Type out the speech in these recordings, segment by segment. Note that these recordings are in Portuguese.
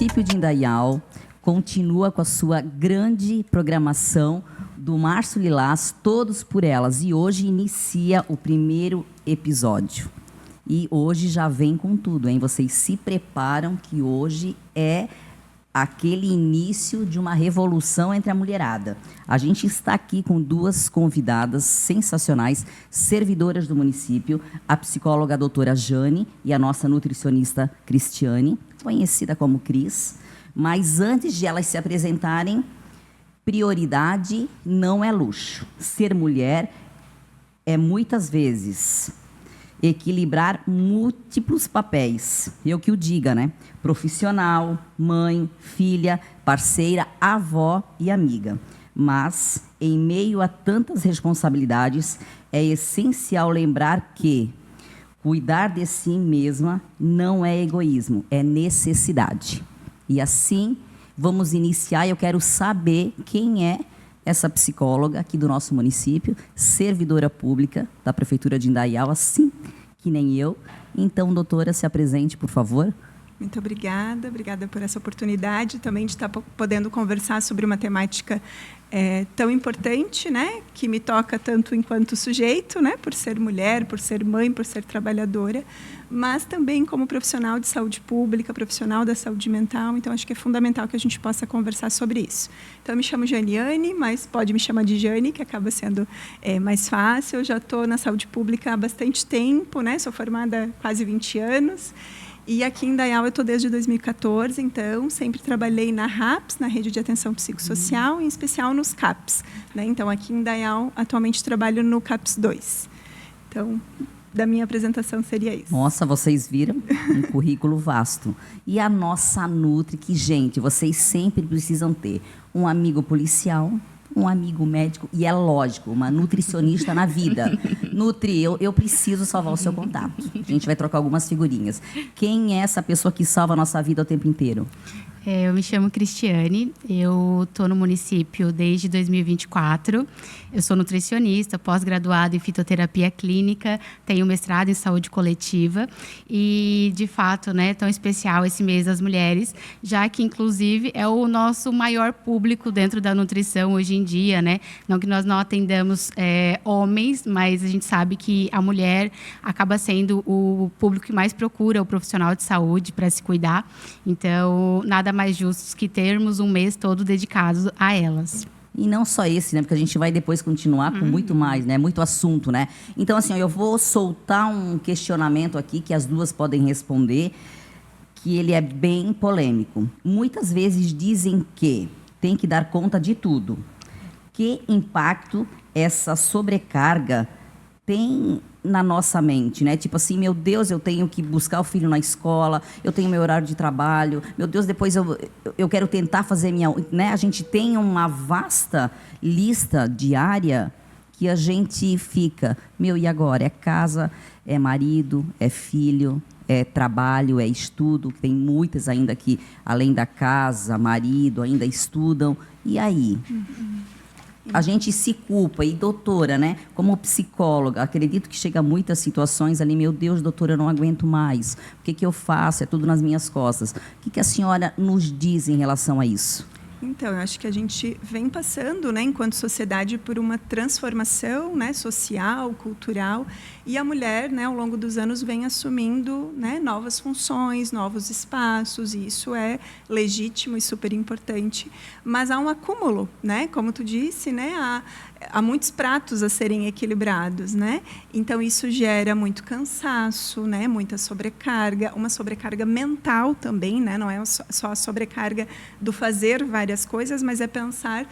município de Indaial continua com a sua grande programação do Março Lilás, Todos por Elas. E hoje inicia o primeiro episódio. E hoje já vem com tudo, hein? Vocês se preparam que hoje é aquele início de uma revolução entre a mulherada. A gente está aqui com duas convidadas sensacionais, servidoras do município, a psicóloga a doutora Jane e a nossa nutricionista Cristiane, conhecida como Cris. Mas antes de elas se apresentarem, prioridade não é luxo. Ser mulher é muitas vezes equilibrar múltiplos papéis. Eu que o diga, né? Profissional, mãe, filha, parceira, avó e amiga. Mas, em meio a tantas responsabilidades, é essencial lembrar que cuidar de si mesma não é egoísmo, é necessidade. E assim, vamos iniciar. Eu quero saber quem é essa psicóloga aqui do nosso município, servidora pública da Prefeitura de Indaial, assim que nem eu. Então, doutora, se apresente, por favor. Muito obrigada por essa oportunidade também de estar podendo conversar sobre uma temática tão importante, né, que me toca tanto enquanto sujeito, né, por ser mulher, por ser mãe, por ser trabalhadora, mas também como profissional de saúde pública, profissional da saúde mental. Então, acho que é fundamental que a gente possa conversar sobre isso. Então, eu me chamo Janiane, mas pode me chamar de Jane, que acaba sendo mais fácil. Eu já estou na saúde pública há bastante tempo, né, sou formada há quase 20 anos. E aqui em Indaial eu estou desde 2014, então sempre trabalhei na RAPS, na Rede de Atenção Psicossocial, em especial nos CAPs. Né? Então, aqui em Indaial, atualmente trabalho no CAPS 2. Então, da minha apresentação seria isso. Nossa, vocês viram? Um currículo vasto. E a nossa Nutri, que, gente, vocês sempre precisam ter um amigo policial, um amigo médico e, é lógico, uma nutricionista na vida. Nutri, eu preciso salvar o seu contato. A gente vai trocar algumas figurinhas. Quem é essa pessoa que salva a nossa vida o tempo inteiro? Eu me chamo Cristiane, eu estou no município desde 2024. Eu sou nutricionista, pós-graduada em fitoterapia clínica, tenho mestrado em saúde coletiva e, de fato, né, tão especial esse mês das mulheres, já que, inclusive, é o nosso maior público dentro da nutrição hoje em dia, né? Não que nós não atendamos homens, mas a gente sabe que a mulher acaba sendo o público que mais procura o profissional de saúde para se cuidar. Então, nada mais justo que termos um mês todo dedicado a elas. E não só esse, né? Porque a gente vai depois continuar com muito mais, né? Muito assunto, né? Então, assim, eu vou soltar um questionamento aqui que as duas podem responder, que ele é bem polêmico. Muitas vezes dizem que tem que dar conta de tudo. Que impacto essa sobrecarga tem na nossa mente, né? Tipo assim, meu Deus, eu tenho que buscar o filho na escola, eu tenho meu horário de trabalho, meu Deus, depois eu quero tentar fazer minha... Né? A gente tem uma vasta lista diária que a gente fica, meu, e agora? É casa, é marido, é filho, é trabalho, é estudo, tem muitas ainda que, além da casa, marido, ainda estudam. E aí? A gente se culpa. E, doutora, né, como psicóloga, acredito que chega a muitas situações ali, meu Deus, doutora, eu não aguento mais. O que eu faço? É tudo nas minhas costas. O que a senhora nos diz em relação a isso? Então, eu acho que a gente vem passando, né, enquanto sociedade, por uma transformação, né, social, cultural, e a mulher, né, ao longo dos anos, vem assumindo, né, novas funções, novos espaços, e isso é legítimo e super importante. Mas há um acúmulo, né, como tu disse, né, há muitos pratos a serem equilibrados, né? Então, isso gera muito cansaço, né, muita sobrecarga, uma sobrecarga mental também, né? Não é só a sobrecarga do fazer várias coisas, mas é pensar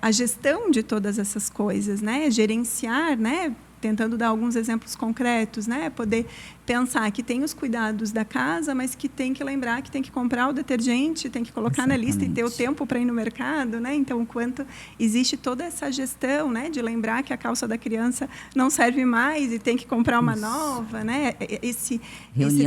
a gestão de todas essas coisas, né? Gerenciar, né? Tentando dar alguns exemplos concretos, né? Poder pensar que tem os cuidados da casa, mas que tem que lembrar que tem que comprar o detergente, tem que colocar Exatamente. na lista e ter o tempo para ir no mercado, né? Então, o quanto existe toda essa gestão, né? De lembrar que a calça da criança não serve mais e tem que comprar uma nova, né? Esse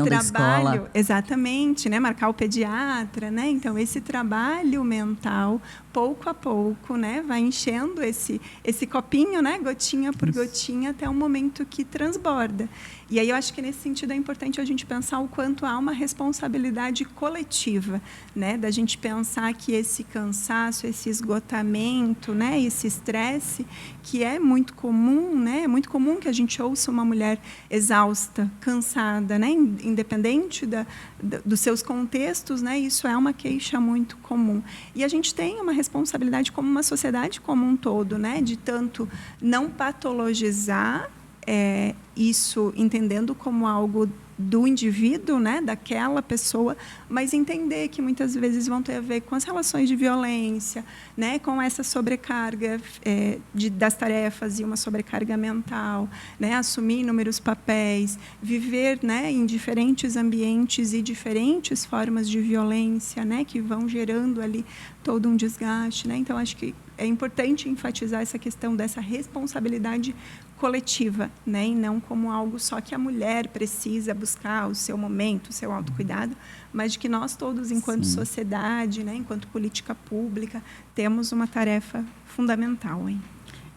trabalho, exatamente, né? Marcar o pediatra, né? Então, esse trabalho mental, pouco a pouco, né? Vai enchendo esse copinho, né? Gotinha por gotinha, até o momento que transborda. E aí eu acho que nesse sentido é importante a gente pensar o quanto há uma responsabilidade coletiva, né, da gente pensar que esse cansaço, esse esgotamento, né, esse estresse, que é muito comum, né, é muito comum que a gente ouça uma mulher exausta, cansada, né, independente dos seus contextos, né, isso é uma queixa muito comum. E a gente tem uma responsabilidade como uma sociedade como um todo, né, de tanto não patologizar isso, entendendo como algo do indivíduo, né, daquela pessoa, mas entender que muitas vezes vão ter a ver com as relações de violência, né, com essa sobrecarga das tarefas e uma sobrecarga mental, né, assumir inúmeros papéis, viver, né, em diferentes ambientes e diferentes formas de violência, né, que vão gerando ali todo um desgaste, né? Então acho que é importante enfatizar essa questão dessa responsabilidade coletiva, né? E não como algo só que a mulher precisa buscar o seu momento, o seu autocuidado, mas de que nós todos, enquanto sociedade, né, enquanto política pública, temos uma tarefa fundamental, hein?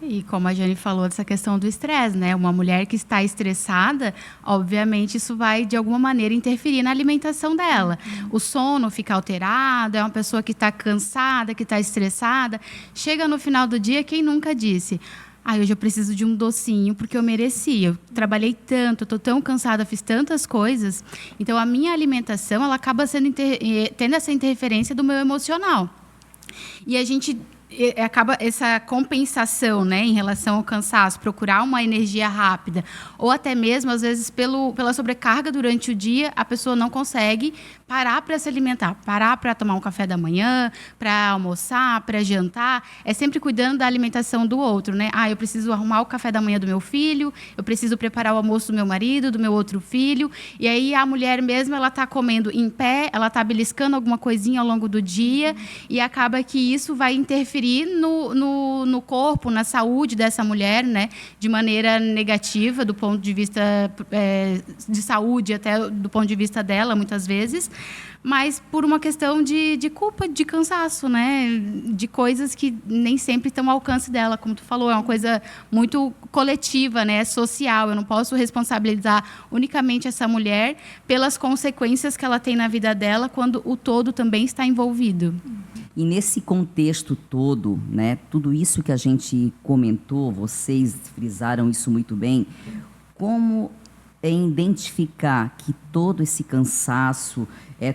E como a Jane falou dessa questão do estresse, né? Uma mulher que está estressada, obviamente isso vai de alguma maneira interferir na alimentação dela. O sono fica alterado, é uma pessoa que está cansada, que está estressada. Chega no final do dia, quem nunca disse: hoje eu preciso de um docinho porque eu mereci. Eu trabalhei tanto, estou tão cansada, fiz tantas coisas. Então, a minha alimentação ela acaba tendo essa interferência do meu emocional. E a gente acaba essa compensação, né, em relação ao cansaço, procurar uma energia rápida, ou até mesmo, às vezes, pela sobrecarga durante o dia, a pessoa não consegue parar para se alimentar, parar para tomar um café da manhã, para almoçar, para jantar. É sempre cuidando da alimentação do outro, né? Eu preciso arrumar o café da manhã do meu filho, eu preciso preparar o almoço do meu marido, do meu outro filho. E aí a mulher mesmo, ela está comendo em pé, ela está beliscando alguma coisinha ao longo do dia, e acaba que isso vai interferir no corpo, na saúde dessa mulher, né, de maneira negativa, do ponto de vista de saúde, até do ponto de vista dela, muitas vezes, mas por uma questão de culpa, de cansaço, né, de coisas que nem sempre estão ao alcance dela, como tu falou, é uma coisa muito coletiva, né, social. Eu não posso responsabilizar unicamente essa mulher pelas consequências que ela tem na vida dela, quando o todo também está envolvido. E nesse contexto todo, né, tudo isso que a gente comentou, vocês frisaram isso muito bem, como identificar que todo esse cansaço,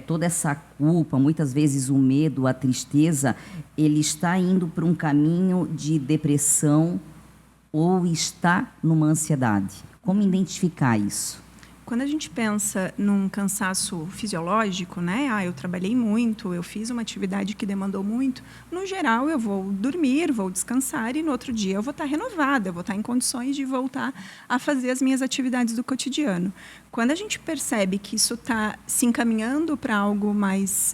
toda essa culpa, muitas vezes o medo, a tristeza, ele está indo para um caminho de depressão ou está numa ansiedade? Como identificar isso? Quando a gente pensa num cansaço fisiológico, né? Eu trabalhei muito, eu fiz uma atividade que demandou muito. No geral, eu vou dormir, vou descansar e no outro dia eu vou estar renovada, eu vou estar em condições de voltar a fazer as minhas atividades do cotidiano. Quando a gente percebe que isso está se encaminhando para algo mais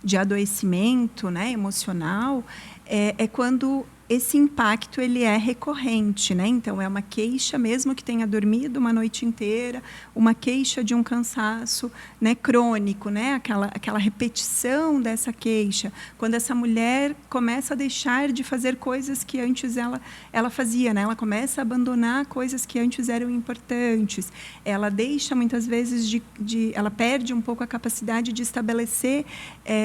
de adoecimento, né, emocional, é quando esse impacto ele é recorrente, né? Então é uma queixa, mesmo que tenha dormido uma noite inteira, uma queixa de um cansaço, né, crônico, né? Aquela repetição dessa queixa, quando essa mulher começa a deixar de fazer coisas que antes ela fazia, né? Ela começa a abandonar coisas que antes eram importantes. Ela deixa muitas vezes ela perde um pouco a capacidade de estabelecer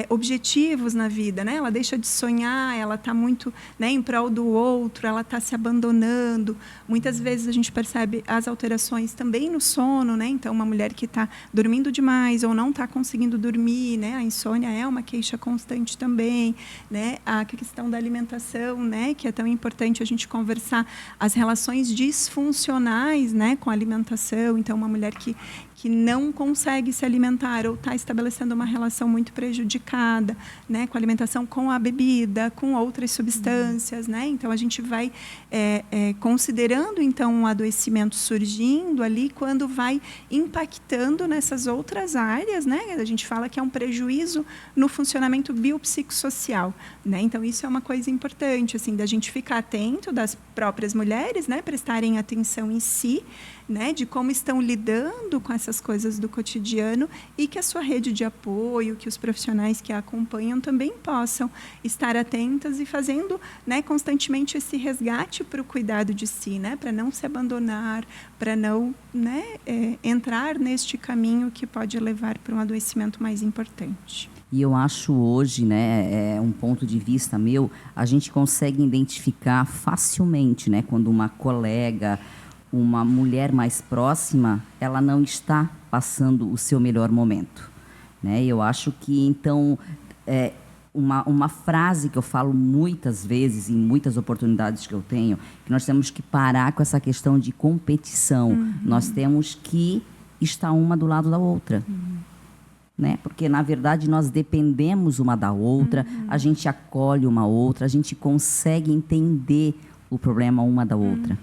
objetivos na vida, né? Ela deixa de sonhar, ela está muito, né, em prol do outro, ela está se abandonando. Muitas vezes a gente percebe as alterações também no sono, né? Então, uma mulher que está dormindo demais ou não está conseguindo dormir, né? A insônia é uma queixa constante também, né? A questão da alimentação, né? Que é tão importante a gente conversar as relações disfuncionais, né? Com a alimentação. Então, uma mulher que não consegue se alimentar ou está estabelecendo uma relação muito prejudicada, né, com a alimentação, com a bebida, com outras substâncias, né? Então a gente vai considerando então um adoecimento surgindo ali quando vai impactando nessas outras áreas, né? A gente fala que é um prejuízo no funcionamento biopsicossocial, né? Então isso é uma coisa importante, assim, da gente ficar atento das próprias mulheres, né, prestarem atenção em si, né, de como estão lidando com essas coisas do cotidiano, e que a sua rede de apoio, que os profissionais que a acompanham também possam estar atentas e fazendo, né, constantemente esse resgate para o cuidado de si, né, para não se abandonar, para não, né, entrar neste caminho que pode levar para um adoecimento mais importante. E eu acho hoje, né, um ponto de vista meu, a gente consegue identificar facilmente, né, quando uma colega, uma mulher mais próxima, ela não está passando o seu melhor momento, né? Eu acho que, então, uma frase que eu falo muitas vezes, em muitas oportunidades que eu tenho, que nós temos que parar com essa questão de competição. Nós temos que estar uma do lado da outra. Né? Porque, na verdade, nós dependemos uma da outra, a gente acolhe uma outra, a gente consegue entender o problema uma da outra.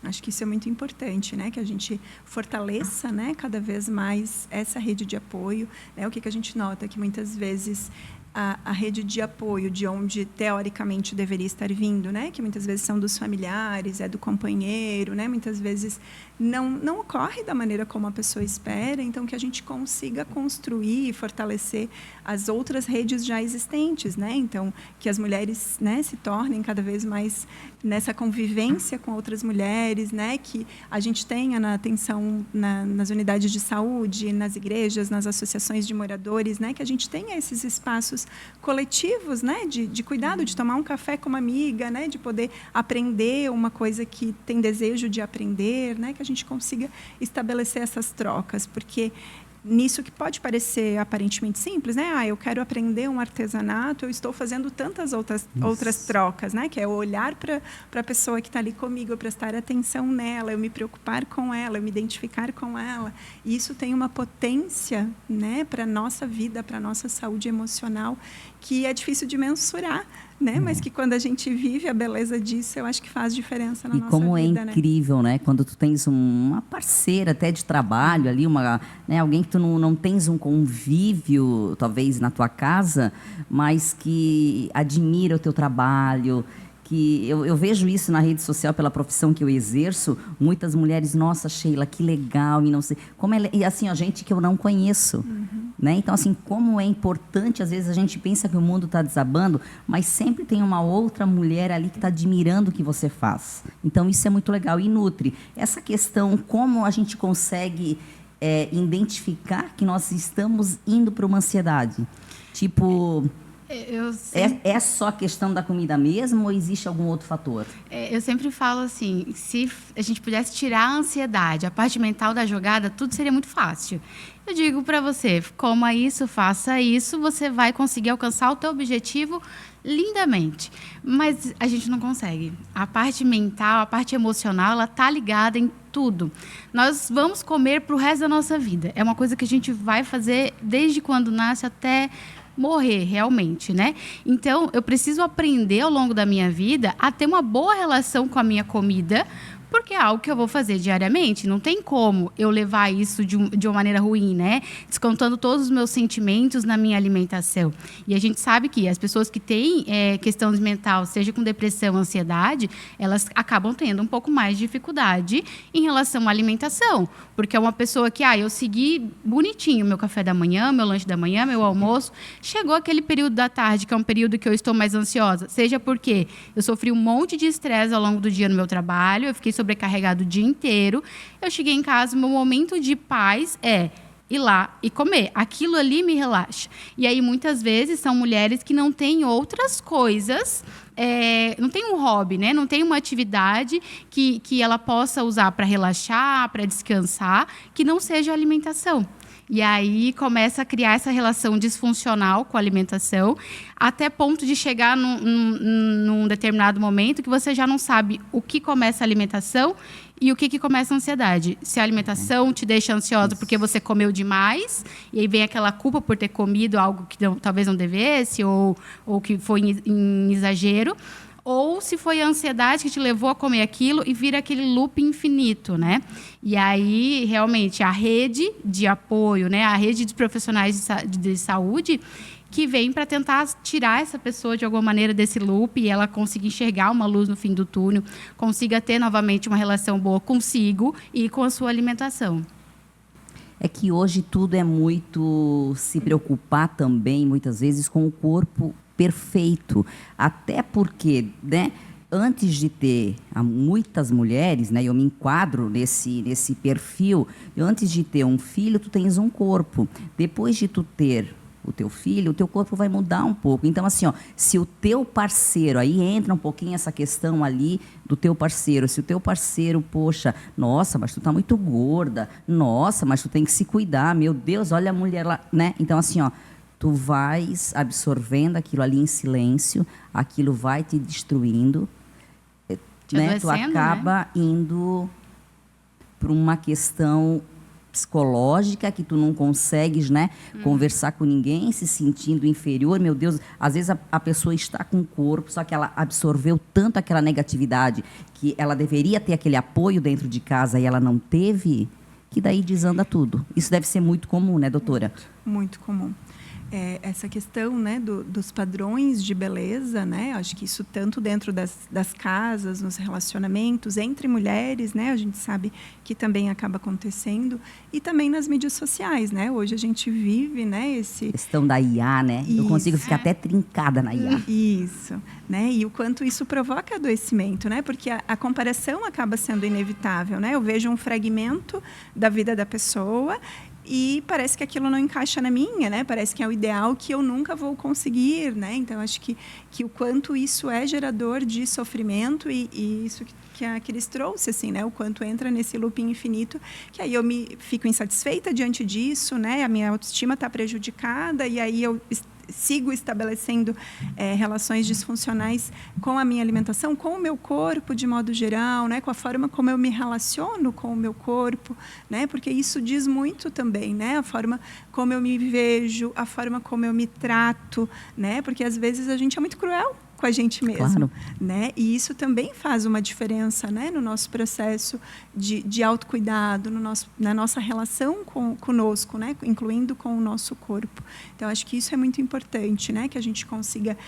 Acho que isso é muito importante, né? Que a gente fortaleça, né, cada vez mais essa rede de apoio. Né? O que a gente nota? Que muitas vezes a rede de apoio, de onde teoricamente deveria estar vindo, né? Que muitas vezes são dos familiares, é do companheiro, né? Muitas vezes não ocorre da maneira como a pessoa espera, então que a gente consiga construir e fortalecer as outras redes já existentes, né? Então, que as mulheres, né, se tornem cada vez mais nessa convivência com outras mulheres, né? Que a gente tenha na atenção nas unidades de saúde, nas igrejas, nas associações de moradores, né? Que a gente tenha esses espaços coletivos, né? De cuidado, de tomar um café com uma amiga, né? De poder aprender uma coisa que tem desejo de aprender, né? Que a gente consiga estabelecer essas trocas, porque nisso que pode parecer aparentemente simples, né? Eu quero aprender um artesanato, eu estou fazendo tantas outras trocas, né? Que é olhar para a pessoa que está ali comigo, eu prestar atenção nela, eu me preocupar com ela, eu me identificar com ela. E isso tem uma potência, né, para a nossa vida, para a nossa saúde emocional, que é difícil de mensurar, né? Mas que quando a gente vive a beleza disso, eu acho que faz diferença na nossa vida. E como é incrível, né? Quando tu tens uma parceira até de trabalho ali, né? Alguém que tu não tens um convívio, talvez, na tua casa, mas que admira o teu trabalho, que eu vejo isso na rede social pela profissão que eu exerço, muitas mulheres, nossa, Sheila, que legal, e não sei, como e assim, a gente que eu não conheço. Né? Então, assim, como é importante, às vezes a gente pensa que o mundo está desabando, mas sempre tem uma outra mulher ali que está admirando o que você faz. Então, isso é muito legal e nutre. Essa questão, como a gente consegue identificar que nós estamos indo para uma ansiedade? Tipo, é só a questão da comida mesmo ou existe algum outro fator? Eu sempre falo assim, se a gente pudesse tirar a ansiedade, a parte mental da jogada, tudo seria muito fácil. Eu digo para você, coma isso, faça isso, você vai conseguir alcançar o teu objetivo lindamente. Mas a gente não consegue. A parte mental, a parte emocional, ela está ligada em tudo. Nós vamos comer para o resto da nossa vida. É uma coisa que a gente vai fazer desde quando nasce até morrer, realmente, né? Então, eu preciso aprender ao longo da minha vida a ter uma boa relação com a minha comida, porque é algo que eu vou fazer diariamente. Não tem como eu levar isso de uma maneira ruim, né? Descontando todos os meus sentimentos na minha alimentação. E a gente sabe que as pessoas que têm questão mental, seja com depressão, ansiedade, elas acabam tendo um pouco mais de dificuldade em relação à alimentação. Porque é uma pessoa que, eu segui bonitinho meu café da manhã, meu lanche da manhã, meu almoço. Chegou aquele período da tarde, que é um período que eu estou mais ansiosa. Seja porque eu sofri um monte de estresse ao longo do dia no meu trabalho, eu fiquei sobrecarregado o dia inteiro. Eu cheguei em casa, meu momento de paz é ir lá e comer. Aquilo ali me relaxa. E aí, muitas vezes, são mulheres que não têm outras coisas, não tem um hobby, né? Não tem uma atividade que ela possa usar para relaxar, para descansar, que não seja a alimentação. E aí começa a criar essa relação disfuncional com a alimentação, até ponto de chegar num determinado momento que você já não sabe o que começa a alimentação e o que começa a ansiedade. Se a alimentação te deixa ansiosa porque você comeu demais, e aí vem aquela culpa por ter comido algo que talvez não devesse, ou que foi em exagero, ou se foi a ansiedade que te levou a comer aquilo e vira aquele loop infinito, né? E aí, realmente, a rede de apoio, né? A rede de profissionais de saúde que vem para tentar tirar essa pessoa de alguma maneira desse loop e ela consiga enxergar uma luz no fim do túnel, consiga ter novamente uma relação boa consigo e com a sua alimentação. É que hoje tudo é muito se preocupar também, muitas vezes, com o corpo perfeito. Até porque, né, antes de ter muitas mulheres, né, eu me enquadro nesse perfil, antes de ter um filho, tu tens um corpo. Depois de tu ter o teu filho, o teu corpo vai mudar um pouco. Então, assim, ó, se o teu parceiro, aí entra um pouquinho essa questão ali do teu parceiro, se o teu parceiro, poxa, nossa, mas tu tá muito gorda, nossa, mas tu tem que se cuidar, meu Deus, olha a mulher lá, né? Então, assim, ó, tu vais absorvendo aquilo ali em silêncio, aquilo vai te destruindo, né? Tu acaba indo para uma questão psicológica, que tu não consegues, né, conversar com ninguém, se sentindo inferior. Meu Deus, às vezes a pessoa está com o corpo, só que ela absorveu tanto aquela negatividade que ela deveria ter aquele apoio dentro de casa e ela não teve, que daí desanda tudo. Isso deve ser muito comum, né, doutora? Muito comum. Essa questão, né, dos padrões de beleza, né, acho que isso tanto dentro das casas, nos relacionamentos, entre mulheres, né, a gente sabe que também acaba acontecendo, e também nas mídias sociais, né, hoje a gente vive, né, esse... Questão da IA, né, eu consigo ficar até trincada na IA. Isso, né, e o quanto isso provoca adoecimento, né, porque a comparação acaba sendo inevitável, né, eu vejo um fragmento da vida da pessoa e parece que aquilo não encaixa na minha, né? Parece que é o ideal que eu nunca vou conseguir, né? Então, acho que o quanto isso é gerador de sofrimento e isso que a Cris trouxe, assim, né? O quanto entra nesse looping infinito, que aí eu fico insatisfeita diante disso, né? A minha autoestima está prejudicada e aí eu sigo estabelecendo relações disfuncionais com a minha alimentação, com o meu corpo de modo geral, né, com a forma como eu me relaciono com o meu corpo, né, porque isso diz muito também, né, a forma como eu me vejo, a forma como eu me trato, né, porque às vezes a gente é muito cruel com a gente mesmo, claro, né? E isso também faz uma diferença, né, no nosso processo de autocuidado, na nossa relação conosco, né, incluindo com o nosso corpo. Então, acho que isso é muito importante, né, que a gente consiga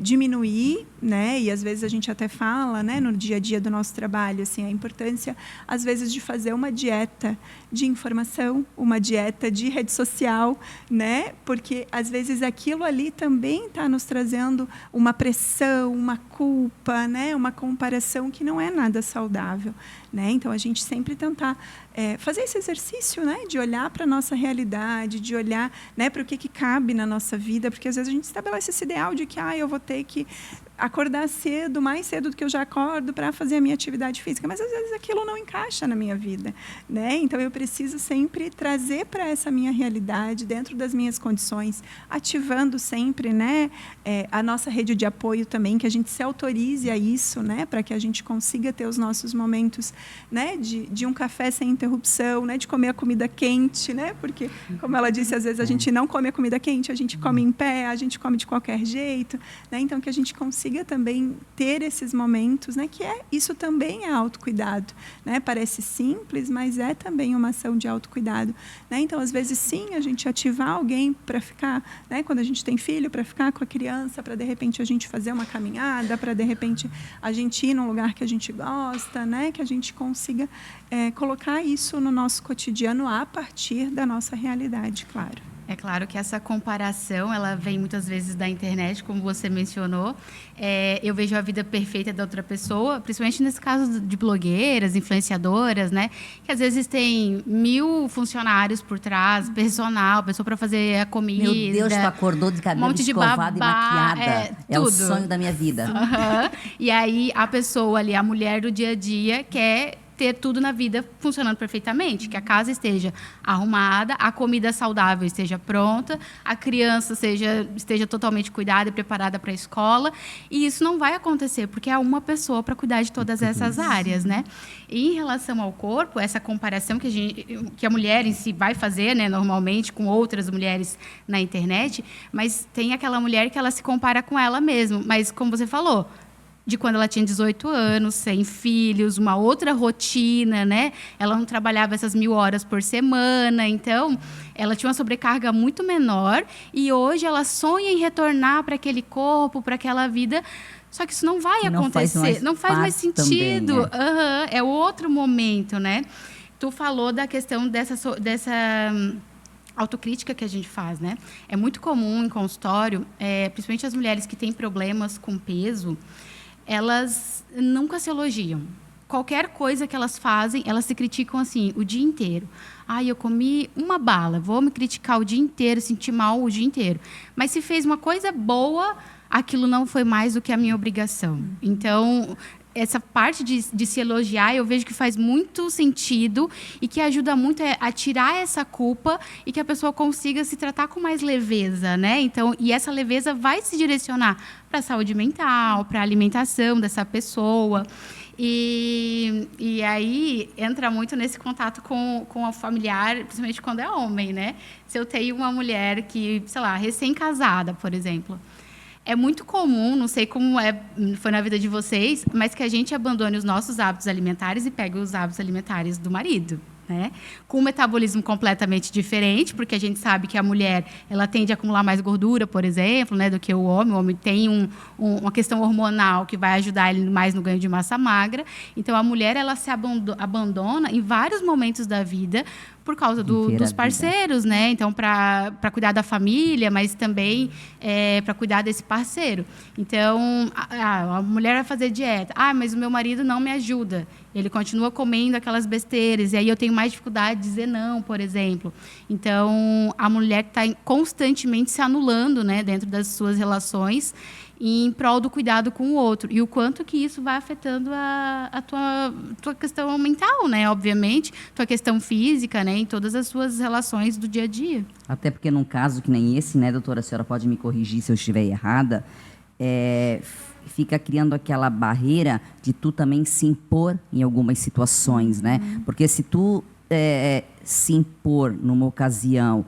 diminuir, né, e às vezes a gente até fala, né, no dia a dia do nosso trabalho, assim, a importância, às vezes, de fazer uma dieta de informação, uma dieta de rede social, né, porque às vezes aquilo ali também está nos trazendo uma pressão, uma culpa, né? Uma comparação que não é nada saudável, né? Então, a gente sempre tentar fazer esse exercício, né? De olhar para a nossa realidade, de olhar, né, para o que cabe na nossa vida, porque às vezes a gente estabelece esse ideal de que eu vou ter que acordar cedo, mais cedo do que eu já acordo para fazer a minha atividade física, mas às vezes aquilo não encaixa na minha vida, né? Então eu preciso sempre trazer para essa minha realidade, dentro das minhas condições, ativando sempre, né, a nossa rede de apoio também, que a gente se autorize a isso, né, para que a gente consiga ter os nossos momentos, né, de um café sem interrupção, né, de comer a comida quente, né, porque, como ela disse, às vezes a gente não come a comida quente, a gente come em pé, a gente come de qualquer jeito, né, então que a gente consiga também ter esses momentos, né, que isso também é autocuidado, né, parece simples, mas é também uma ação de autocuidado, né, então às vezes sim, a gente ativar alguém para ficar, né, quando a gente tem filho, para ficar com a criança, para de repente a gente fazer uma caminhada, para de repente a gente ir num lugar que a gente gosta, né, que a gente consiga colocar isso no nosso cotidiano a partir da nossa realidade, claro. É claro que essa comparação, ela vem muitas vezes da internet, como você mencionou. Eu vejo a vida perfeita da outra pessoa, principalmente nesse caso de blogueiras, influenciadoras, né? Que às vezes tem 1000 funcionários por trás, personal, pessoa para fazer a comida. Meu Deus, tu acordou de cabelo escovado e maquiada. É o sonho da minha vida. Uhum. E aí a pessoa ali, a mulher do dia a dia, quer ter tudo na vida funcionando perfeitamente, que a casa esteja arrumada, a comida saudável esteja pronta, a criança esteja totalmente cuidada e preparada para a escola, e isso não vai acontecer, porque é uma pessoa para cuidar de todas essas áreas, né? E em relação ao corpo, essa comparação que a mulher em si vai fazer, né, normalmente, com outras mulheres na internet, mas tem aquela mulher que ela se compara com ela mesma, mas como você falou, de quando ela tinha 18 anos, sem filhos, uma outra rotina, né? Ela não trabalhava essas 1.000 horas por semana, então ela tinha uma sobrecarga muito menor e hoje ela sonha em retornar para aquele corpo, para aquela vida. Só que isso não vai acontecer, não faz mais sentido. Também, é outro momento, né? Tu falou da questão dessa autocrítica que a gente faz, né? É muito comum em consultório, principalmente as mulheres que têm problemas com peso, elas nunca se elogiam. Qualquer coisa que elas fazem, elas se criticam assim o dia inteiro. Eu comi uma bala, vou me criticar o dia inteiro, sentir mal o dia inteiro. Mas se fez uma coisa boa, aquilo não foi mais do que a minha obrigação. Então, essa parte de se elogiar, eu vejo que faz muito sentido e que ajuda muito a tirar essa culpa e que a pessoa consiga se tratar com mais leveza, né? Então, e essa leveza vai se direcionar para a saúde mental, para a alimentação dessa pessoa. E aí entra muito nesse contato com o familiar, principalmente quando é homem, né? Se eu tenho uma mulher que, sei lá, recém-casada, por exemplo, é muito comum, não sei como foi na vida de vocês, mas que a gente abandone os nossos hábitos alimentares e pegue os hábitos alimentares do marido, né? Com um metabolismo completamente diferente, porque a gente sabe que a mulher ela tende a acumular mais gordura, por exemplo, né, do que o homem. O homem tem uma questão hormonal que vai ajudar ele mais no ganho de massa magra. Então, a mulher ela se abandona em vários momentos da vida por causa dos parceiros, né? Então, para cuidar da família, mas também para cuidar desse parceiro. Então, a mulher vai fazer dieta. Mas o meu marido não me ajuda. Ele continua comendo aquelas besteiras. E aí eu tenho mais dificuldade de dizer não, por exemplo. Então, a mulher está constantemente se anulando, né, dentro das suas relações em prol do cuidado com o outro. E o quanto que isso vai afetando a tua questão mental, né? Obviamente, tua questão física, né? Em todas as suas relações do dia a dia. Até porque num caso que nem esse, né, doutora, a senhora pode me corrigir se eu estiver errada, fica criando aquela barreira de tu também se impor em algumas situações, né? Porque se tu se impor numa ocasião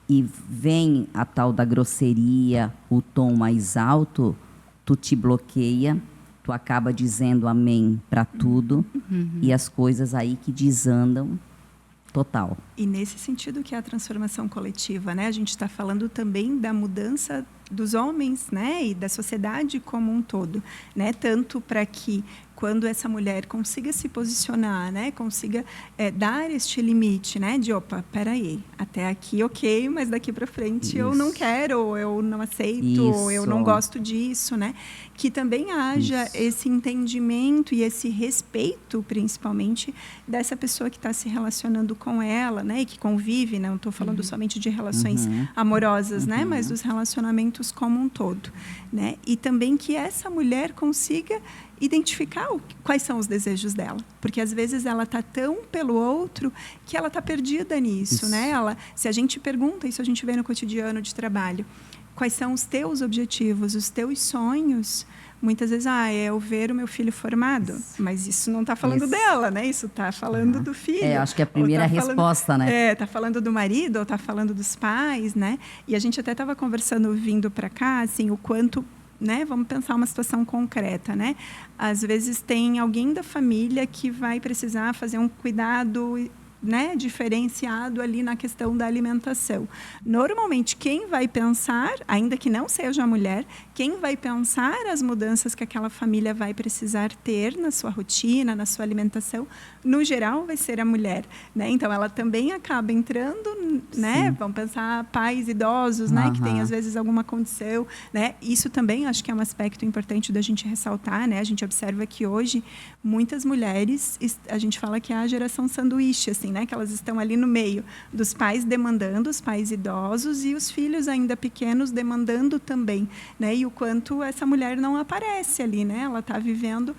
e vem a tal da grosseria, o tom mais alto, tu te bloqueia, tu acaba dizendo amém para tudo e as coisas aí que desandam total. E nesse sentido que é a transformação coletiva, né? A gente está falando também da mudança dos homens, né? E da sociedade como um todo, né? Tanto para que quando essa mulher consiga se posicionar, né, consiga dar este limite, né, de opa, peraí, até aqui ok, mas daqui para frente eu não quero, ou eu não aceito, ou eu não gosto disso, né, que também haja esse entendimento e esse respeito, principalmente, dessa pessoa que está se relacionando com ela, né, e que convive, não estou falando somente de relações amorosas, né, mas dos relacionamentos como um todo, né, e também que essa mulher consiga identificar quais são os desejos dela, porque às vezes ela está tão pelo outro que ela está perdida nisso, né? Se a gente pergunta, isso a gente vê no cotidiano de trabalho, quais são os teus objetivos, os teus sonhos? Muitas vezes, eu ver o meu filho formado, mas isso não está falando dela, né? Isso está falando do filho. Acho que é a primeira resposta, né? Está falando do marido ou está falando dos pais, né? E a gente até estava conversando vindo para cá, assim, o quanto, né? Vamos pensar uma situação concreta, né? Às vezes tem alguém da família que vai precisar fazer um cuidado, né, diferenciado ali na questão da alimentação. Normalmente, quem vai pensar, ainda que não seja a mulher, quem vai pensar as mudanças que aquela família vai precisar ter na sua rotina, na sua alimentação, no geral, vai ser a mulher, né? Então, ela também acaba entrando, né? Vamos pensar pais idosos, né, que têm, às vezes, alguma condição, né? Isso também, acho que é um aspecto importante da gente ressaltar, né? A gente observa que hoje, muitas mulheres, a gente fala que é a geração sanduíche, assim, né, que elas estão ali no meio dos pais demandando, os pais idosos e os filhos ainda pequenos demandando também, né, e o quanto essa mulher não aparece ali, né, ela está vivendo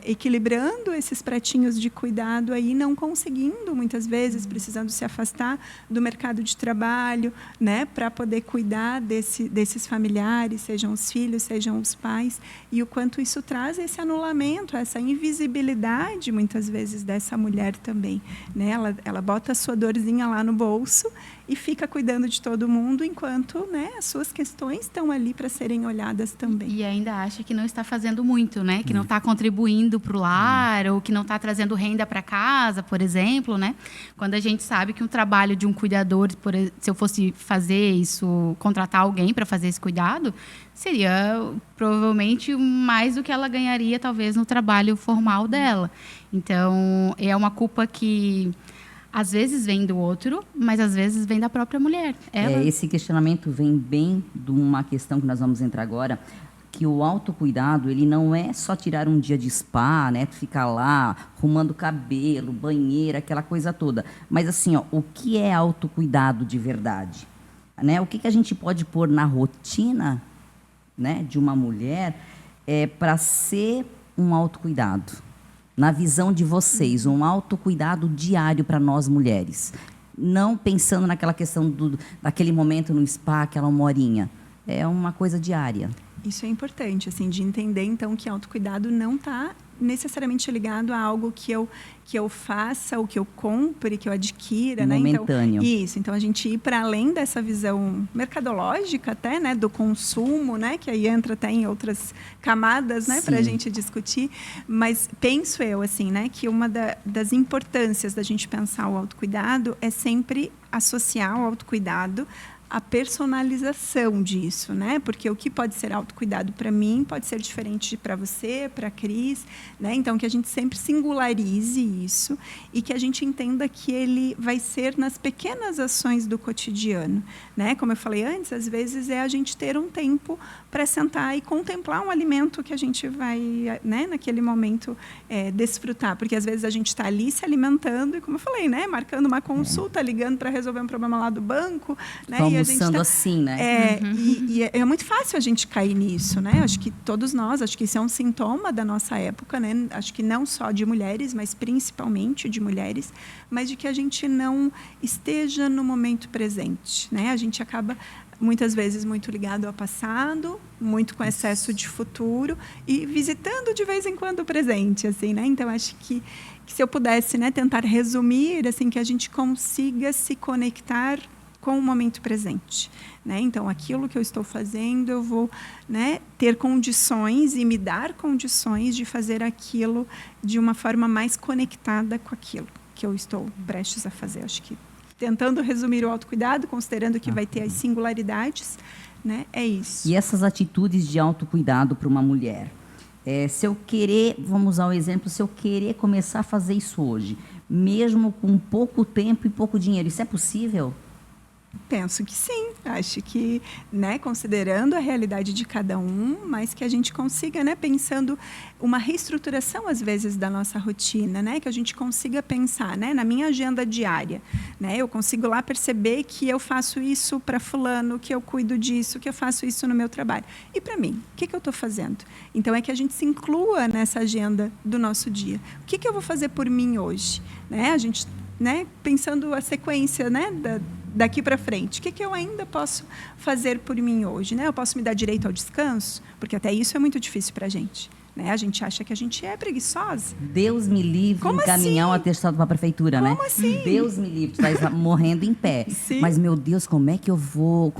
equilibrando esses pratinhos de cuidado aí, não conseguindo, muitas vezes, precisando se afastar do mercado de trabalho, né, para poder cuidar desses familiares, sejam os filhos, sejam os pais, e o quanto isso traz esse anulamento, essa invisibilidade, muitas vezes, dessa mulher também. Né? Ela bota a sua dorzinha lá no bolso e fica cuidando de todo mundo, enquanto, né, as suas questões estão ali para serem olhadas também. E ainda acha que não está fazendo muito, né? Que não está contribuindo para o lar, ou que não está trazendo renda para casa, por exemplo, né? Quando a gente sabe que um trabalho de um cuidador, se eu fosse fazer isso, contratar alguém para fazer esse cuidado, seria provavelmente mais do que ela ganharia, talvez, no trabalho formal dela. Então, é uma culpa que às vezes vem do outro, mas às vezes vem da própria mulher. Esse questionamento vem bem de uma questão que nós vamos entrar agora, que o autocuidado, ele não é só tirar um dia de spa, né, ficar lá arrumando cabelo, banheira, aquela coisa toda. Mas assim, o que é autocuidado de verdade? Né? O que a gente pode pôr na rotina, né, de uma mulher para ser um autocuidado? Na visão de vocês, um autocuidado diário para nós mulheres. Não pensando naquela questão daquele momento no spa, aquela 1 horinha. É uma coisa diária. Isso é importante, assim, de entender, então, que autocuidado não está necessariamente ligado a algo que eu faça, ou que eu compre, que eu adquira, né? Momentâneo. Então, isso. Então, a gente ir para além dessa visão mercadológica até, né? Do consumo, né? Que aí entra até em outras camadas, né? Para a gente discutir. Mas penso eu, assim, né? Que uma das importâncias da gente pensar o autocuidado é sempre associar o autocuidado a personalização disso, né? Porque o que pode ser autocuidado para mim pode ser diferente para você, para a Cris, né? Então, que a gente sempre singularize isso e que a gente entenda que ele vai ser nas pequenas ações do cotidiano, né? Como eu falei antes, às vezes é a gente ter um tempo para sentar e contemplar um alimento que a gente vai, né, naquele momento, desfrutar. Porque, às vezes, a gente está ali se alimentando e, como eu falei, né, marcando uma consulta, ligando para resolver um problema lá do banco, né? Almoçando assim, né? E é muito fácil a gente cair nisso, né? Acho que todos nós, acho que isso é um sintoma da nossa época, né? Acho que não só de mulheres, mas principalmente de mulheres, mas de que a gente não esteja no momento presente, né? A gente acaba muitas vezes muito ligado ao passado, muito com excesso de futuro e visitando de vez em quando o presente, assim, né? Então, acho que se eu pudesse, né, tentar resumir, assim, que a gente consiga se conectar com o momento presente, né? Então, aquilo que eu estou fazendo, eu vou, né, ter condições e me dar condições de fazer aquilo de uma forma mais conectada com aquilo que eu estou prestes a fazer. Acho que, tentando resumir o autocuidado, considerando que vai ter as singularidades, né, é isso. E essas atitudes de autocuidado para uma mulher? Se eu querer, vamos usar o exemplo, se eu querer começar a fazer isso hoje, mesmo com pouco tempo e pouco dinheiro, isso é possível? Penso que sim, acho que, né, considerando a realidade de cada um, mas que a gente consiga, né, pensando uma reestruturação às vezes da nossa rotina, né, que a gente consiga pensar, né, na minha agenda diária, né, eu consigo lá perceber que eu faço isso para fulano, que eu cuido disso, que eu faço isso no meu trabalho. E para mim, o que eu estou fazendo? Então é que a gente se inclua nessa agenda do nosso dia. O que eu vou fazer por mim hoje? Né, a gente, né, pensando a sequência, né, daqui para frente, o que eu ainda posso fazer por mim hoje? Né? Eu posso me dar direito ao descanso? Porque até isso é muito difícil para a gente. Né? A gente acha que a gente é preguiçosa. Deus me livre Como encaminhar assim? um atestado para a prefeitura, Como né? assim? Deus me livre, tu estás morrendo em pé. Sim. Mas, meu Deus, como é que eu vou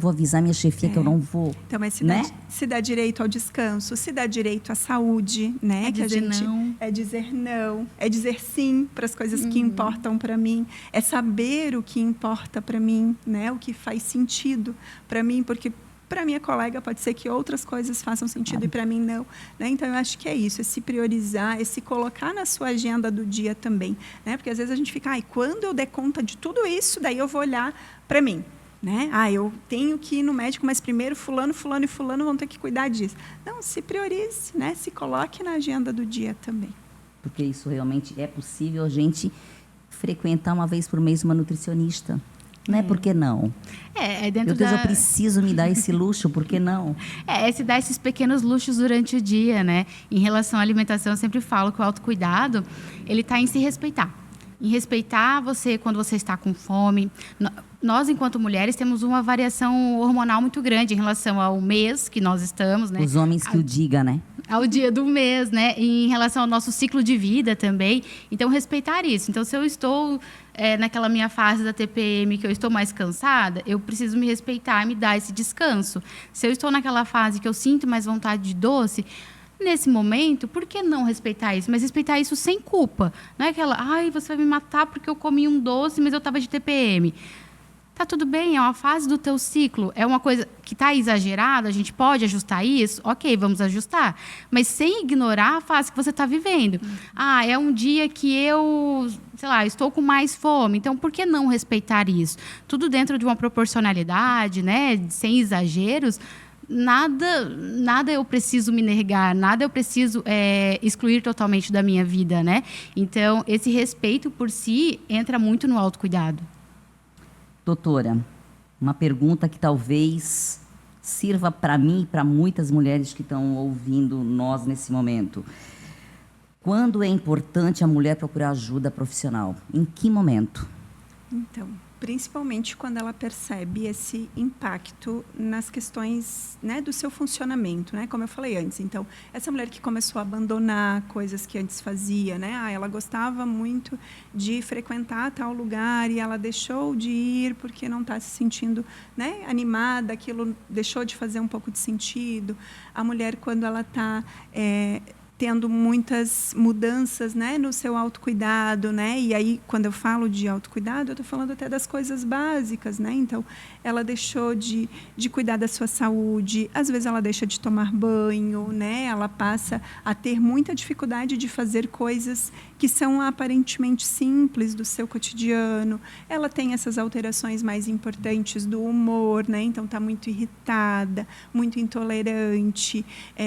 avisar minha chefia que eu não vou? Então, mas né? se dá direito ao descanso, se dá direito à saúde, né? É que dizer a gente não. É dizer não, é dizer sim para as coisas que importam para mim, é saber o que importa para mim, né? O que faz sentido para mim, porque para minha colega pode ser que outras coisas façam sentido e para mim não, né? Então eu acho que é isso, é se priorizar, é se colocar na sua agenda do dia também, né? Porque às vezes a gente fica, quando eu der conta de tudo isso, daí eu vou olhar para mim, né? Eu tenho que ir no médico, mas primeiro fulano e fulano vão ter que cuidar disso. Não, se priorize, né? Se coloque na agenda do dia também. Porque isso realmente é possível a gente frequentar uma vez por mês uma nutricionista. Né? Por que não? Dentro Meu Deus, eu preciso me dar esse luxo, por que não? Se dar esses pequenos luxos durante o dia, né? Em relação à alimentação, eu sempre falo que o autocuidado, ele está em se respeitar. Em respeitar você quando você está com fome. Nós, enquanto mulheres, temos uma variação hormonal muito grande em relação ao mês que nós estamos, né? Os homens que o digam, né? Ao dia do mês, né? E em relação ao nosso ciclo de vida também. Então, respeitar isso. Então, se eu estou naquela minha fase da TPM, que eu estou mais cansada, eu preciso me respeitar e me dar esse descanso. Se eu estou naquela fase que eu sinto mais vontade de doce, nesse momento, por que não respeitar isso? Mas respeitar isso sem culpa. Não é aquela, você vai me matar porque eu comi um doce, mas eu estava de TPM. Tá tudo bem, é uma fase do teu ciclo, é uma coisa que está exagerada, a gente pode ajustar isso? Ok, vamos ajustar. Mas sem ignorar a fase que você está vivendo. É um dia que eu, estou com mais fome, então por que não respeitar isso? Tudo dentro de uma proporcionalidade, né? Sem exageros. Nada eu preciso me negar, nada eu preciso excluir totalmente da minha vida, né? Então, esse respeito por si entra muito no autocuidado. Doutora, uma pergunta que talvez sirva para mim e para muitas mulheres que estão ouvindo nós nesse momento. Quando é importante a mulher procurar ajuda profissional? Em que momento? Então, principalmente quando ela percebe esse impacto nas questões, né, do seu funcionamento, né, como eu falei antes. Então, essa mulher que começou a abandonar coisas que antes fazia, né, ela gostava muito de frequentar tal lugar e ela deixou de ir porque não está se sentindo, né, animada, aquilo deixou de fazer um pouco de sentido. A mulher, quando ela está tendo muitas mudanças, né, no seu autocuidado, né? E aí, quando eu falo de autocuidado, eu estou falando até das coisas básicas, né? Então, ela deixou de cuidar da sua saúde, às vezes ela deixa de tomar banho, né? Ela passa a ter muita dificuldade de fazer coisas que são aparentemente simples do seu cotidiano. Ela tem essas alterações mais importantes do humor, né? Então, está muito irritada, muito intolerante,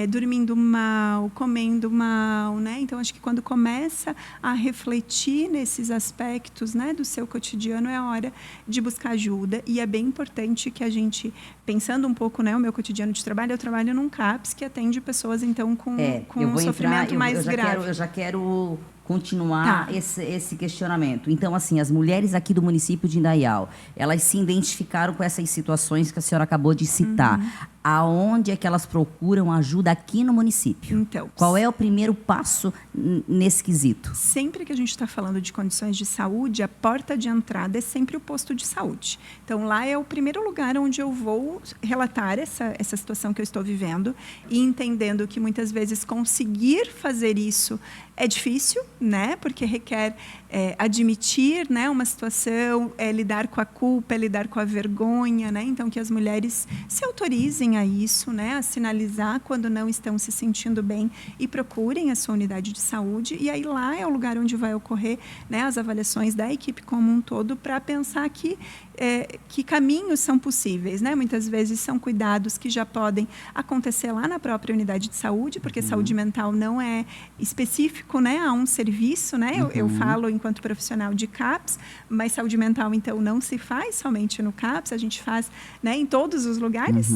dormindo mal, comendo mal, né? Então, acho que quando começa a refletir nesses aspectos, né, do seu cotidiano, é a hora de buscar ajuda. E é bem importante que a gente, pensando um pouco, né, o meu cotidiano de trabalho, eu trabalho num CAPS que atende pessoas, então, com um sofrimento mais grave. Eu já quero continuar esse questionamento. Então, assim, as mulheres aqui do município de Indaial, elas se identificaram com essas situações que a senhora acabou de citar. Aonde é que elas procuram ajuda aqui no município? Então, qual é o primeiro passo nesse quesito? Sempre que a gente está falando de condições de saúde, a porta de entrada é sempre o posto de saúde. Então, lá é o primeiro lugar onde eu vou relatar essa situação que eu estou vivendo e entendendo que muitas vezes conseguir fazer isso é difícil, né? Porque requer admitir, né, uma situação, lidar com a culpa, lidar com a vergonha, né? Então, que as mulheres se autorizem a isso, né, a sinalizar quando não estão se sentindo bem e procurem a sua unidade de saúde. E aí lá é o lugar onde vai ocorrer, né, as avaliações da equipe como um todo para pensar que caminhos são possíveis, né? Muitas vezes são cuidados que já podem acontecer lá na própria unidade de saúde, porque saúde mental não é específico, né, a um serviço, né? Eu falo enquanto profissional de CAPS, mas saúde mental, então, não se faz somente no CAPS, a gente faz, né, em todos os lugares,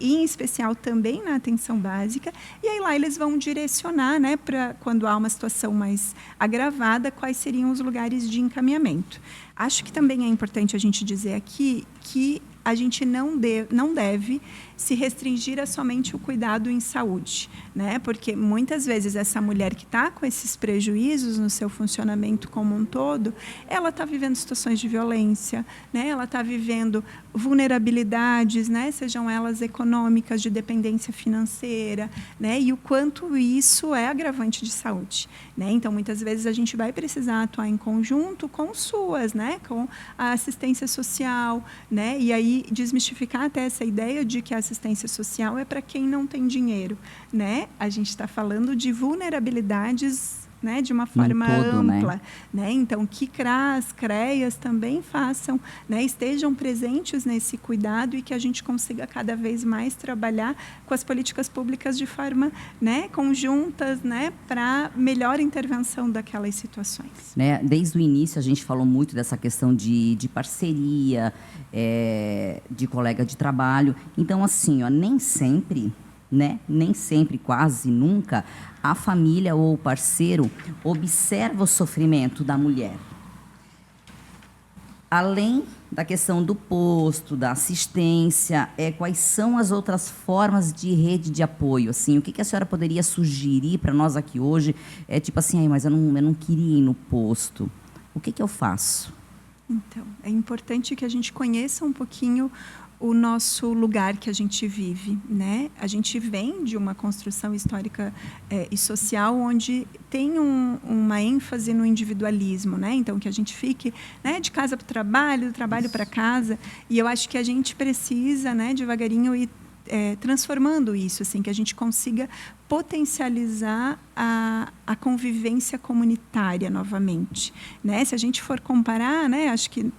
e em especial também na atenção básica, e aí lá eles vão direcionar, né, para quando há uma situação mais agravada, quais seriam os lugares de encaminhamento. Acho que também é importante a gente dizer aqui que a gente não deve se restringir a somente o cuidado em saúde, né? Porque muitas vezes essa mulher que está com esses prejuízos no seu funcionamento como um todo, ela está vivendo situações de violência, né? Ela está vivendo vulnerabilidades, né? Sejam elas econômicas, de dependência financeira, né? E o quanto isso é agravante de saúde, né? Então, muitas vezes a gente vai precisar atuar em conjunto com SUAS, né? Com a assistência social, né? E aí desmistificar até essa ideia de que a assistência social é para quem não tem dinheiro, né? A gente está falando de vulnerabilidades né, de uma forma todo, ampla, né? Então, que CRAS, CREAS também façam, né, estejam presentes nesse cuidado e que a gente consiga cada vez mais trabalhar com as políticas públicas de forma, né, conjuntas, né, para melhor intervenção daquelas situações. Né? Desde o início a gente falou muito dessa questão de parceria, de colega de trabalho. Então, assim, ó, nem sempre, quase nunca, a família ou o parceiro observa o sofrimento da mulher. Além da questão do posto, da assistência, quais são as outras formas de rede de apoio? Assim, o que a senhora poderia sugerir para nós aqui hoje? Tipo assim, mas eu não queria ir no posto. O que eu faço? Então, é importante que a gente conheça um pouquinho o nosso lugar que a gente vive, né? A gente vem de uma construção histórica e social onde tem uma ênfase no individualismo, né? Então, que a gente fique, né, de casa para o trabalho, do trabalho para casa. E eu acho que a gente precisa, né, devagarinho ir transformando isso, assim, que a gente consiga potencializar a convivência comunitária novamente, né? Se a gente for comparar, né, acho que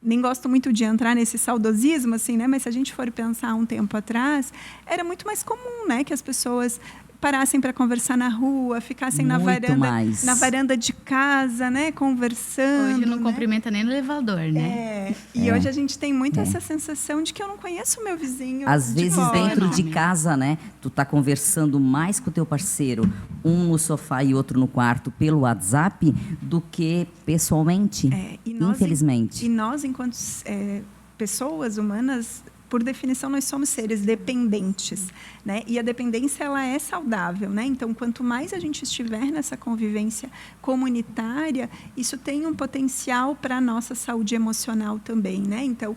nem gosto muito de entrar nesse saudosismo, assim, né? Mas se a gente for pensar um tempo atrás, era muito mais comum, né, que as pessoas parassem para conversar na rua, ficassem na varanda de casa, né, conversando. Hoje não né? cumprimenta nem no elevador, né? E hoje a gente tem muito essa sensação de que eu não conheço o meu vizinho. Às vezes fora. dentro de casa, né, tu tá conversando mais com o teu parceiro, um no sofá e outro no quarto pelo WhatsApp, do que pessoalmente, infelizmente. E nós, enquanto pessoas humanas, por definição, nós somos seres dependentes, né? E a dependência, ela é saudável, né? Então, quanto mais a gente estiver nessa convivência comunitária, isso tem um potencial para a nossa saúde emocional também, né? Então,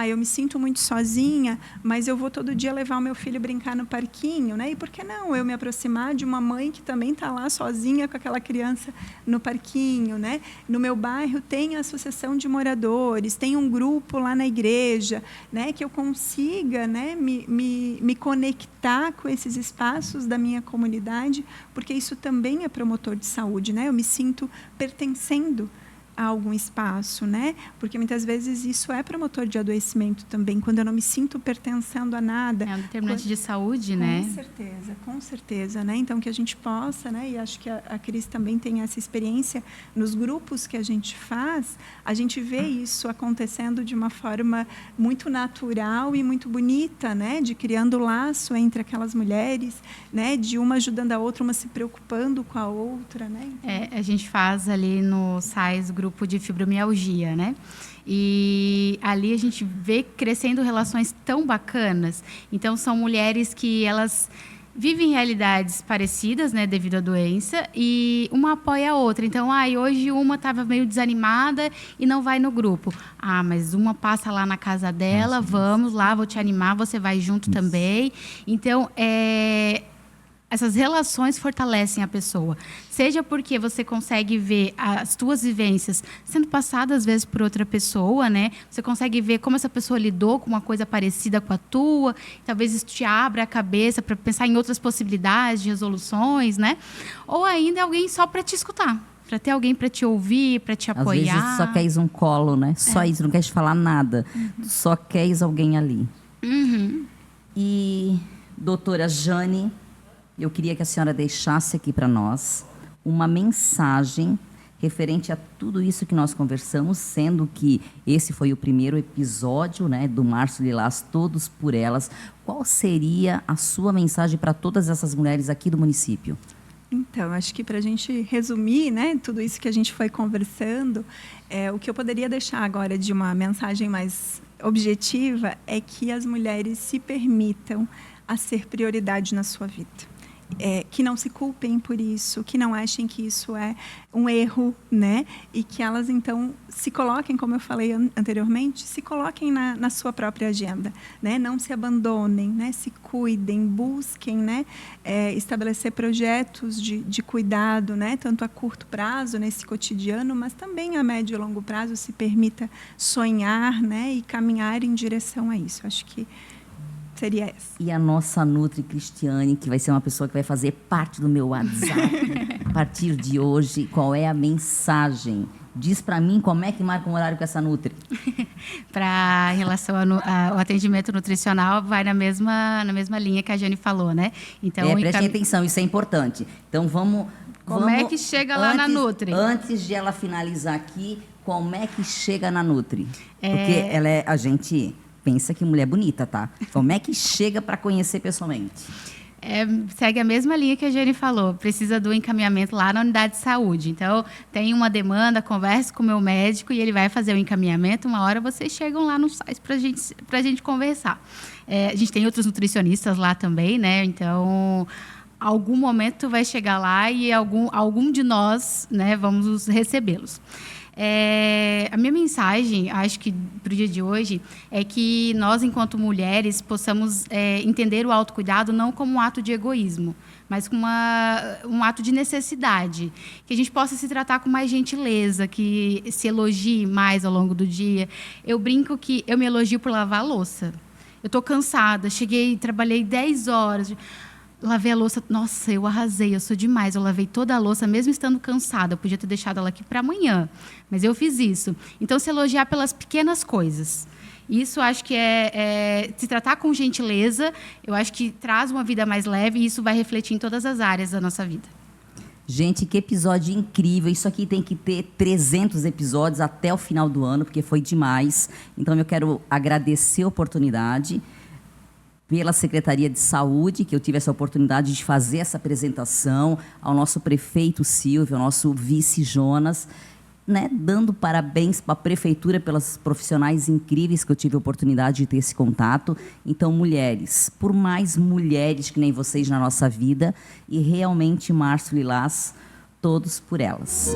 eu me sinto muito sozinha, mas eu vou todo dia levar o meu filho brincar no parquinho, né? E por que não eu me aproximar de uma mãe que também está lá sozinha com aquela criança no parquinho, né? No meu bairro tem a associação de moradores, tem um grupo lá na igreja, né? Que eu consiga, né, me conectar com esses espaços da minha comunidade, porque isso também é promotor de saúde, né? Eu me sinto pertencendo a algum espaço, né? Porque muitas vezes isso é promotor de adoecimento também, quando eu não me sinto pertencendo a nada. É um determinante de saúde, né? Com certeza, né? Então, que a gente possa, né? E acho que a Cris também tem essa experiência nos grupos que a gente faz, a gente vê isso acontecendo de uma forma muito natural e muito bonita, né? De criando laço entre aquelas mulheres, né? De uma ajudando a outra, uma se preocupando com a outra, né? Então... A gente faz ali no SAIS grupo de fibromialgia, né? E ali a gente vê crescendo relações tão bacanas. Então, são mulheres que elas vivem realidades parecidas, né, devido à doença, e uma apoia a outra. Então, hoje uma estava meio desanimada e não vai no grupo. Mas uma passa lá na casa dela, vamos lá, vou te animar, você vai junto também. Então, essas relações fortalecem a pessoa. Seja porque você consegue ver as tuas vivências sendo passadas, às vezes, por outra pessoa, né? Você consegue ver como essa pessoa lidou com uma coisa parecida com a tua. Talvez isso te abra a cabeça para pensar em outras possibilidades de resoluções, né? Ou ainda alguém só para te escutar. Para ter alguém para te ouvir, para te apoiar. Às vezes só queres um colo, né? Só isso, não queres falar nada. Só queres alguém ali. E, doutora Jane, eu queria que a senhora deixasse aqui para nós uma mensagem referente a tudo isso que nós conversamos, sendo que esse foi o primeiro episódio, né, do Março Lilás, Todos por Elas. Qual seria a sua mensagem para todas essas mulheres aqui do município? Então, acho que para a gente resumir, né, tudo isso que a gente foi conversando, o que eu poderia deixar agora de uma mensagem mais objetiva é que as mulheres se permitam a ser prioridade na sua vida. Que não se culpem por isso, que não achem que isso é um erro, né? E que elas, então, se coloquem, como eu falei anteriormente, se coloquem na sua própria agenda, né? Não se abandonem, né? Se cuidem, busquem, né? Estabelecer projetos de cuidado, né? Tanto a curto prazo, nesse cotidiano, mas também a médio e longo prazo, se permita sonhar, né? E caminhar em direção a isso. Acho que seria essa. E a nossa Nutri Cristiane, que vai ser uma pessoa que vai fazer parte do meu WhatsApp a partir de hoje, qual é a mensagem? Diz para mim como é que marca um horário com essa Nutri. Para relação ao atendimento nutricional, vai na mesma linha que a Jane falou, né? Então, Prestem atenção, isso é importante. Então, Como é que chega lá na Nutri? Antes de ela finalizar aqui, como é que chega na Nutri? Porque a gente pensa que mulher é bonita, tá? Como é que chega para conhecer pessoalmente? Segue a mesma linha que a Jane falou. Precisa do encaminhamento lá na unidade de saúde. Então, tem uma demanda, converse com o meu médico e ele vai fazer o encaminhamento. Uma hora vocês chegam lá no site para a gente conversar. A gente tem outros nutricionistas lá também, né? Então, algum momento vai chegar lá e algum de nós, né, vamos recebê-los. A minha mensagem, acho que para o dia de hoje, é que nós, enquanto mulheres, possamos entender o autocuidado não como um ato de egoísmo, mas como um ato de necessidade. Que a gente possa se tratar com mais gentileza, que se elogie mais ao longo do dia. Eu brinco que eu me elogio por lavar a louça. Eu estou cansada, trabalhei 10 horas... Lavei a louça, nossa, eu arrasei, eu sou demais. Eu lavei toda a louça, mesmo estando cansada. Eu podia ter deixado ela aqui para amanhã, mas eu fiz isso. Então, se elogiar pelas pequenas coisas. Isso acho que se tratar com gentileza, eu acho que traz uma vida mais leve e isso vai refletir em todas as áreas da nossa vida. Gente, que episódio incrível. Isso aqui tem que ter 300 episódios até o final do ano, porque foi demais. Então, eu quero agradecer a oportunidade pela Secretaria de Saúde, que eu tive essa oportunidade de fazer essa apresentação, ao nosso prefeito Silvio, ao nosso vice Jonas, né, dando parabéns para a prefeitura pelas profissionais incríveis que eu tive a oportunidade de ter esse contato. Então, mulheres, por mais mulheres que nem vocês na nossa vida, e realmente Março Lilás, todos por elas.